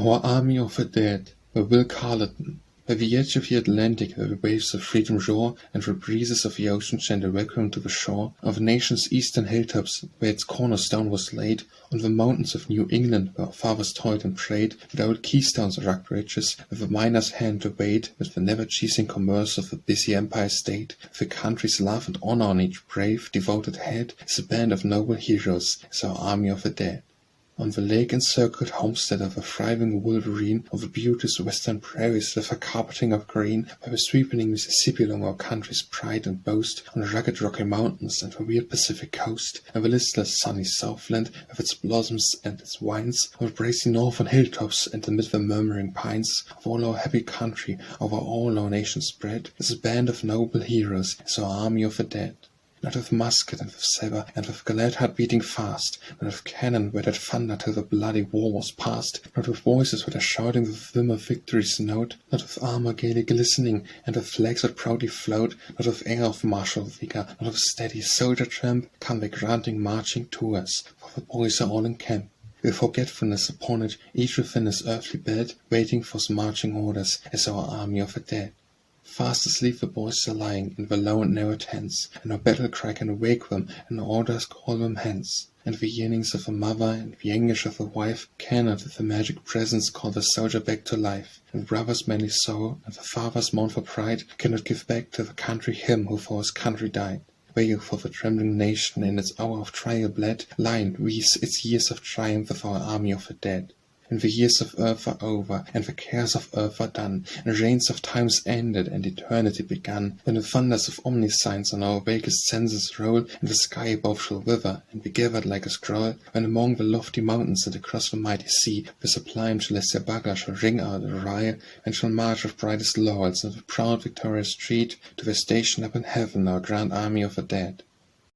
Our Army of the Dead, by Will Carleton. By the edge of the Atlantic, where the waves of freedom roar, and the breezes of the ocean chant a welcome to the shore, on the nation's eastern hilltops, where its cornerstone was laid, on the mountains of New England, where our fathers toiled and prayed, with old keystones or rock bridges, with the miner's hand to wade, with the never-ceasing commerce of the busy empire state, with the country's love and honor on each brave, devoted head, is a band of noble heroes, is our Army of the Dead. On the lake-encircled homestead of a thriving Wolverine, of the beauteous western prairies with a carpeting of green, by the sweeping Mississippi along our country's pride and boast, on the rugged Rocky Mountains and the weird Pacific coast, and the listless sunny Southland with its blossoms and its wines, on the bracing northern hilltops and amid the murmuring pines, of all our happy country, over all our nation spread, is a band of noble heroes, is our Army of the Dead. Not with musket and with sabre, and with glad heart beating fast, not with cannon where that thunder till the bloody war was past, not with voices that are shouting the vim of victory's note, not with armor gaily glistening, and with flags that proudly float, not with air of martial vigor, not with steady soldier tramp, come they granting marching to us, for the boys are all in camp. With forgetfulness upon it, each within his earthly bed, waiting for his marching orders, is our Army of the Dead. Fast asleep the boys are lying in the low and narrow tents, and no battle cry can wake them, and no orders call them hence. And the yearnings of a mother and the anguish of a wife cannot with the magic presence call the soldier back to life, and brother's manly sorrow and the father's mournful pride cannot give back to the country him who for his country died. Wail for the trembling nation in its hour of trial bled, lie and wreathe its years of triumph with our Army of the Dead. And the years of earth are over, and the cares of earth are done, and reigns of times ended, and eternity begun, when the thunders of omniscience on our vaguest senses roll, and the sky above shall wither, and be gathered like a scroll, when among the lofty mountains and across the mighty sea, the sublime celestial buckler shall ring out a ryle, and shall march with brightest laurels, and with proud victorious tread, to their station up in heaven, our grand Army of the Dead.